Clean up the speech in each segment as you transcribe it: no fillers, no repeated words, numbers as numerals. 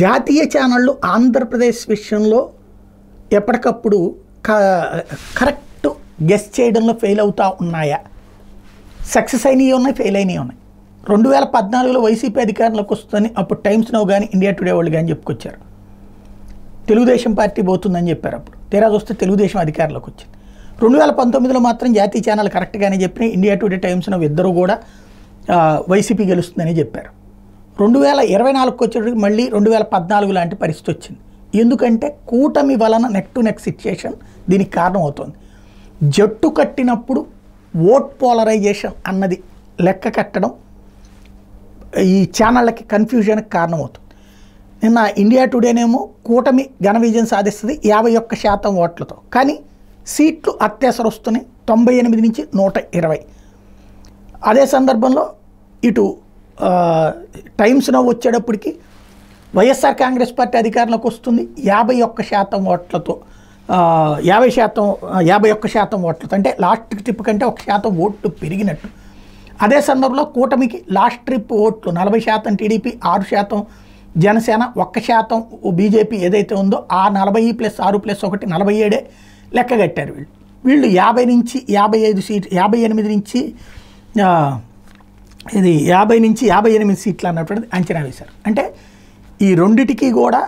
జాతీయ ఛానళ్ళు ఆంధ్రప్రదేశ్ విషయంలో ఎప్పటికప్పుడు కరెక్ట్ గెస్ చేయడంలో ఫెయిల్ అవుతూ ఉన్నాయా? సక్సెస్ అయినవి ఉన్నాయి, ఫెయిల్ అయినవి ఉన్నాయి. 2014లో వైసీపీ అధికారంలోకి వస్తుందని అప్పుడు టైమ్స్ నౌ కానీ ఇండియా టుడే వాళ్ళు కానీ చెప్పుకొచ్చారు. తెలుగుదేశం పార్టీ పోతుందని చెప్పారు. అప్పుడు తీరా చూస్తే తెలుగుదేశం అధికారంలోకి వచ్చింది. 2019లో మాత్రం జాతీయ ఛానల్ కరెక్ట్గానే చెప్పినాయి. ఇండియా టుడే టైమ్స్ నౌ ఇద్దరు కూడా వైసీపీ గెలుస్తుందని చెప్పారు. 2024కి వచ్చేటప్పటికి మళ్ళీ 2014 లాంటి పరిస్థితి వచ్చింది. ఎందుకంటే కూటమి వలన నెక్ టు నెక్ సిచ్యుయేషన్ దీనికి కారణం అవుతుంది. జట్టు కట్టినప్పుడు ఓట్ పోలరైజేషన్ అన్నది లెక్క కట్టడం ఈ ఛానళ్ళకి కన్ఫ్యూజన్కి కారణమవుతుంది. నిన్న ఇండియా టుడేనేమో కూటమి ఘన విజయం సాధిస్తుంది 51% ఓట్లతో, కానీ సీట్లు అత్యవసర వస్తున్నాయి 98 నుంచి 120. అదే సందర్భంలో ఇటు టైమ్స్ నౌ వచ్చేటప్పటికి వైఎస్ఆర్ కాంగ్రెస్ పార్టీ అధికారంలోకి వస్తుంది 51% ఓట్లతో, 51% ఓట్లతో, అంటే లాస్ట్ ట్రిప్ కంటే 1% ఓట్లు పెరిగినట్టు. అదే సందర్భంలో కూటమికి లాస్ట్ ట్రిప్ ఓట్లు 40% టీడీపీ, 6% జనసేన, 1% బీజేపీ ఏదైతే ఉందో ఆ 40 + 6 + 1 47 లెక్క కట్టారు. వీళ్ళు 50 నుంచి 55 సీట్లు, 58 నుంచి ఇది 50 నుంచి 58 సీట్లు అన్నటువంటిది అంచనా వేశారు. అంటే ఈ రెండిటికి కూడా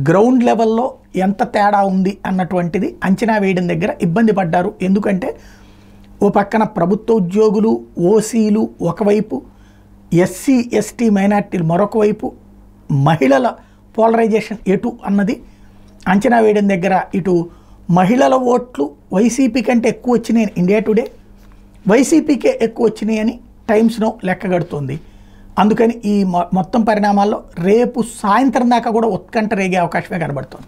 గ్రౌండ్ లెవెల్లో ఎంత తేడా ఉంది అన్నటువంటిది అంచనా వేయడం దగ్గర ఇబ్బంది పడ్డారు. ఎందుకంటే ఓ పక్కన ప్రభుత్వ ఉద్యోగులు, ఓసీలు ఒకవైపు, ఎస్సీ ఎస్టీ మైనార్టీలు మరొక వైపు, మహిళల పోలరైజేషన్ ఎటు అన్నది అంచనా వేయడం దగ్గర ఇటు మహిళల ఓట్లు వైసీపీ కంటే ఎక్కువ వచ్చినాయి ఇండియా టుడే, వైసీపీకే ఎక్కువ వచ్చినాయి అని టైమ్స్ నౌ లెక్క కడుతుంది. అందుకని ఈ మొత్తం పరిణామాల్లో రేపు సాయంత్రం దాకా కూడా ఉత్కంఠ రేగే అవకాశమే కనబడుతుంది.